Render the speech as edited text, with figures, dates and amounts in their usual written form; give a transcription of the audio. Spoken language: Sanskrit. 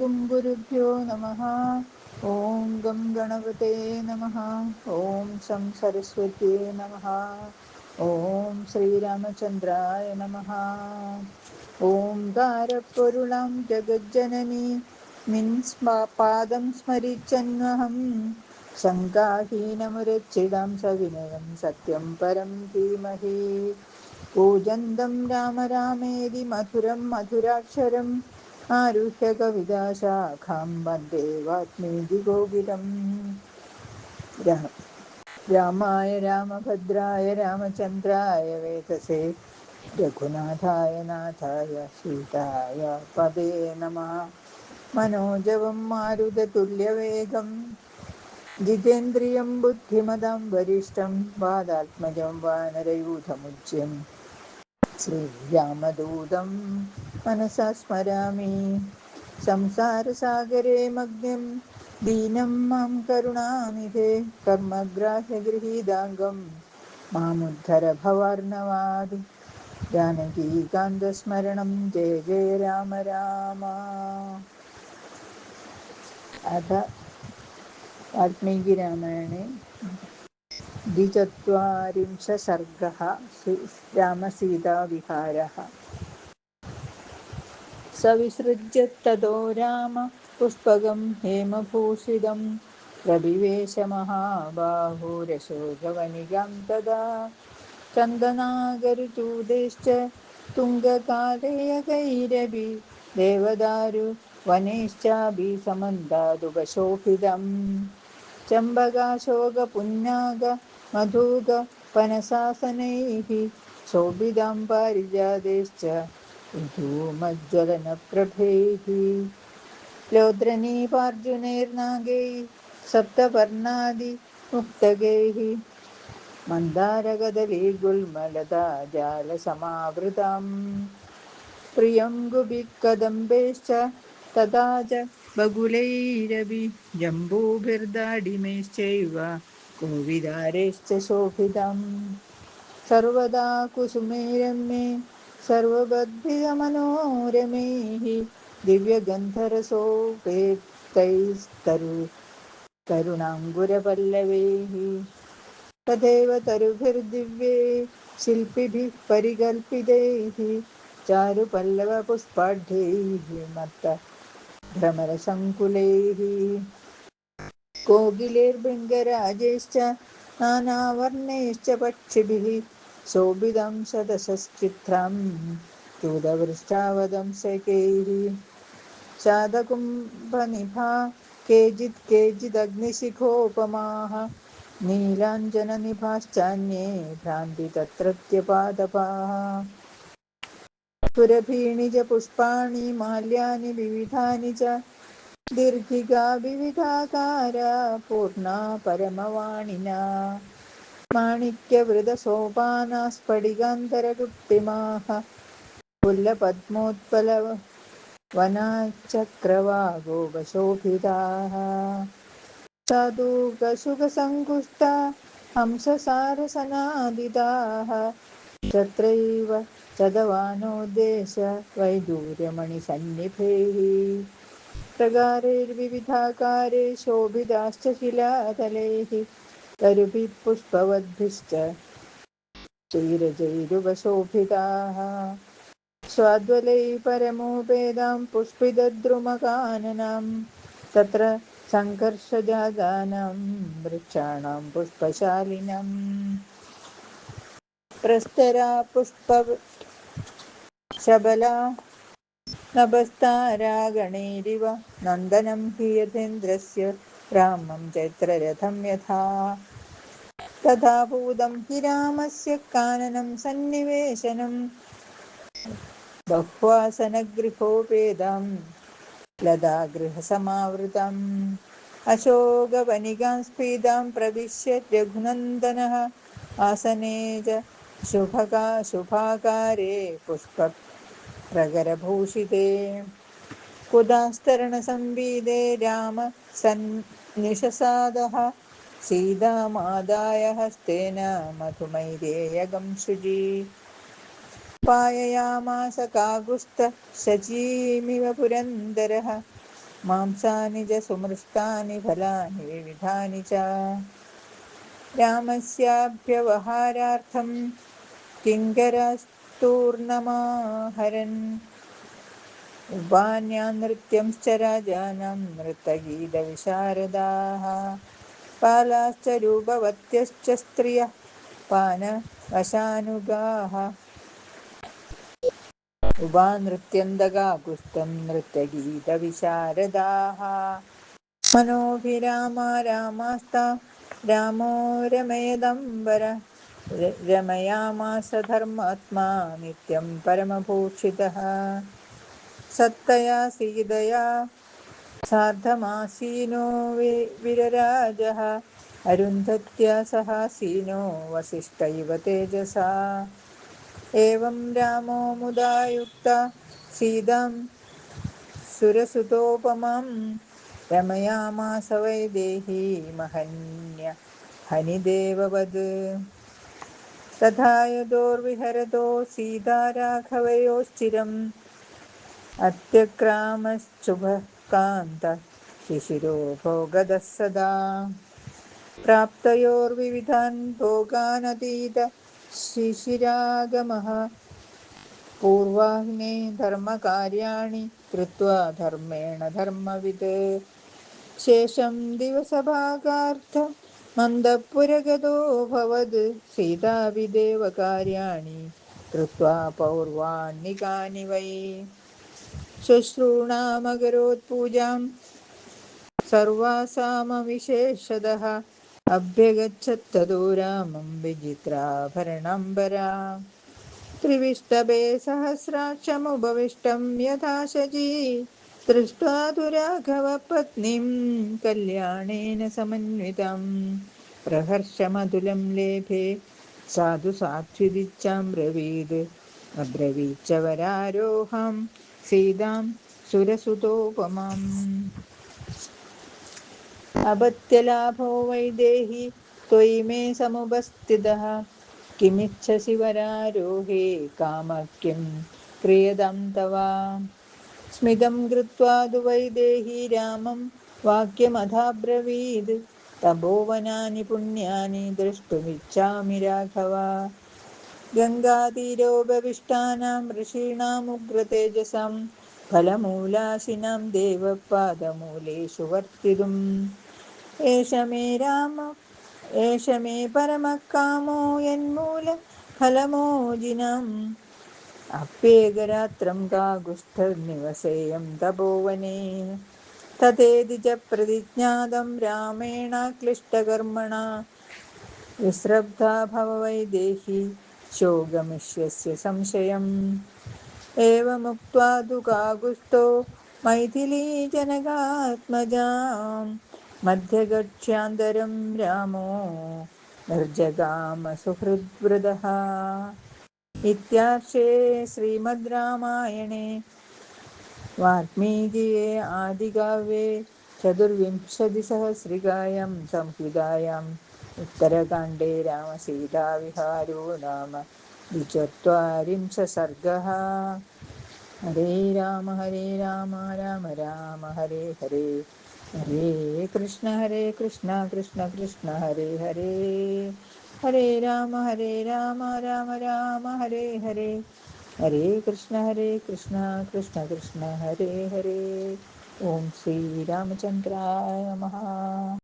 ഗം ഗുരുഭ്യോ നമഃ. ഓം ഗം ഗണപതേ നമഃ. ഓം ശം സരസ്വത്യേ നമഃ. ഓം ശ്രീരാമചന്ദ്രായ നമഃ. ഓംകാരപ്പൊരുളാം ജഗജ്ജനനി നിൻ പാദം സ്മരിച്ചന്വഹം ശങ്കാഹീനമുരച്ചിടാം സവിനയം സത്യം പരം ധീമഹി. കൂജന്തം രാമ രാമേതി മധുരം മധുരാക്ഷരം ആരുഹ്യ കവിതാശാഖാം വന്ദേ വാൽമീകി കോകിലം. രാമായ രാമഭദ്രായ രാമചന്ദ്രായ വേധസേ രഘുനാഥായ നാഥായ സീതായ പദേ നമഃ. മനോജവം മാരുതതുല്യവേഗം ജിതേന്ദ്രിയം ബുദ്ധിമതാം വരിഷ്ഠം വാതാത്മജം വാനരയൂഥമുച്യം ശ്രീരാമദൂതം മനസാ സ്മരാമി. സംസാരസാഗരേ മഗ്നം ദീനം മാം കരുണാനിധേ കർമ്മഗ്രാഹ്യഗൃഹീതാംഗം മാമുദ്ധര ഭവാർണവാത്. ജാനകീകാന്തസ്മരണം ജയ ജയ രാമ രാമ. അഥ വാൽമീകി രാമായണേ ദ്വിചത്വാരിംശः സർഗः. രാമസീതാവിഹാരः. സവിസൃജ്യ തതോ രാമ പുഷ്പകം ഹേമഭൂഷിതം പ്രവിവേശ മഹാബാഹുരശോകവനികാം തദാ. ചന്ദനാഗരുചൂതൈശ്ച തുംഗകാലയകൈരപി ദേവദാരു വനൈശ്ചാഭിസമന്താദുപശോഭിതം. ചമ്പകാശോകപുന്നാഗ മധുക പനസാസനൈഃ ശോഭിതാം പാരിജാതൈശ്ച ധൂമജ്വലനപ്രഭൈഃ. ലോദ്രനീപാർജുനൈർനാഗൈः സപ്തപർണാദിമുക്തകൈः മന്ദാരകദളീഗുल्मलताजालसमावृताम्. പ്രിയം ഗുഭിക്കദംബൈശ്ച തഥാ ച ബകുലൈരപി ജംബൂഭിർദാഡിമൈശ്ചൈവ കോവിദാരൈശ്ച ശോഭിതം. സർവദാ കുസുമൈരമ്യൈ സർവബദ്ധിതമനോരമൈഃ ദിവ്യഗന്ധരസോപേതൈസ്തരുണാങ്കുരപല്ലവൈഃ. തഥൈവ തരുഭിർദിവ്യൈः ശില്പിഭിः പരികൽപ്പിതൈः ചാരുപല്ലവപുഷ്പാഢ്യൈः മത്തഭ്രമരസങ്കുലൈः. കോകിലൈർഭൃംഗരാജൈശ്ച നാനാവർണൈശ്ച പക്ഷിഭിः ശോഭിതാം സദസശ്ചിത്രാം ചൂതവൃഷ്ടാവതംസകൈः. ശാതകുംഭനിഭा കേചിत् കേചിദഗ്നിശിഖോപമാः നീലാഞ്ജനനിഭാശ്ചാന്ये ഭ്രാന്തിതത്രത്യപാദപാः. സുരഭീണിജ പുഷ്പാണി മാല്യാനി വിവിധാനി ച ദീർഘികാ വിവിധാകാരാ പൂർണാ പരമവാണിനാ. മാണിക്യവൃതസോപാനാ സ്ഫടികാന്തരകുട്ടിമാः പുല്ലപദ്മോത്പലവനാശ്ചക്രവാഗോപശോഭിതാः. സാധൂകശുകസङ्कुष्टा ഹംസസാരസനാദിതാः तत्रैव चदवानोद्देश वैदूर्यमणिसन्निभैः. प्रगारैर्विविधाकारे शोभिताश्च शिलातलैः तरुभिः पुष्पवद्भिश्च चैरजैरुपशोभिताः. स्वाद्वलैः परमोपेदां पुष्पितद्रुमकाननां तत्र सङ्कर्षजातानां वृक्षाणां पुष्पशालिनां. प्रस्तरा पुष्पशबला नभस्तारागणैरिव नन्दनं हि यथेन्द्रस्य रामं चैत्ररथं यथा. तथा भूतं हि रामस्य काननं सन्निवेशनं बह्वासनगृहोपेदां लतागृहसमावृतम्. अशोकवनिकां स्फीतां प्रविश्य रघुनन्दनः आसने च शुभाकारे पुष्पप्रगरभूषिते. कुदास्तरणसंविदे राम सन्निषसादः सीतामादाय हस्तेन मधुमैरेयगं शुचि. पाययामास काकुत्स्थशचीमिव पुरन्दरः मांसानि च सुमृष्टानि फलानि विविधानि च। रामस्याभ्यवहारार्थं किङ्करस्तूर्णमाहरन् उपान्यान् नृत्यंश्च राजानं नृत्तगीतविशारदाः बालाश्च रूपवत्यश्च स्त्रियः पानवशानुगाः उपानृत्यन्तकाकुष्ठं नृत्यगीतविशारदाः मनोभिरामा रामास्ता रामो रमयदम्बर रमयामास धर्मात्मा नित्यं परमभूषितः सत्तया सीतया सार्धमासीनो विरराजः अरुन्धत्या सहासीनो वसिष्ठ इव तेजसा एवं रामो मुदा युक्ता सीतां सुरसुतोपमां रमयामास वैदेही महन्य हनिदेववद् तथा यदोर्विहरतो सीता राघवयोश्चिरम् अत्यक्रामश्चुभः कान्त शिशिरो भोगदः सदा प्राप्तयोर्विविधान् भोगानतीत शिशिरागमः पूर्वाह्ने धर्मकार्याणि कृत्वा धर्मेण धर्मवित् शेषं दिवसभागार्थ मन्दपुरगतो भवद् सीताभिदेवकार्याणि कृत्वा पौर्वाणिकानि वै शुश्रूणामकरोत्पूजां सर्वासामविशेषदः अभ्यगच्छत्ततो रामं विचित्राभरणाम्बरा त्रिविष्टभे सहस्राक्षमुपविष्टं यथा शची दृष्ट्वा तु राघवपत्नीं कल्याणेन समन्वितं प्रहर्षमतुलं लेभे साधु सात्विदिच्छाम्ब्रवीद् अब्रवीच्च वरारोहं सीतां सुरसुतोपमाम् अपत्यलाभो वैदेही त्वयि मे समुपस्थितः किमिच्छसि वरारोहे कामः किं क्रियतां तव स्मितं कृत्वा तु वैदेही रामं वाक्यमथाब्रवीद् तपोवनानि पुण्यानि द्रष्टुमिच्छामि राघव गङ्गातीरोपविष्टानां ऋषीणामुग्रतेजसां फलमूलाशिनां देवपादमूलेषु वर्तितुम् एष मे परमः कामो यन्मूलफलमोजिनम् अप्येकरात्रं काकुष्ठनिवसेयं तपोवने तथेति च प्रतिज्ञातं रामेण क्लिष्टकर्मणा विस्रब्धा भव वैदेही शोकमिष्यस्य संशयम् एवमुक्त्वा तु काकुष्ठो मैथिलीजनकात्मजां मध्यगच्छान्तरं रामो निर्जगाम सुहृद्वृदः इत्यार्षे श्रीमद् रामायणे वाल्मीकिये आदिकाव्ये चतुर्विंशतिसहस्रिकायां संहितायाम् उत्तरकाण्डे रामसीताविहारो नाम द्विचत्वारिंशः सर्गः। हरे राम राम राम हरे हरे हरे कृष्ण कृष्ण कृष्ण हरे हरे हरे राम राम राम हरे हरे हरे कृष्ण कृष्ण कृष्ण हरे हरे। ओम श्री रामचंद्राय नमः।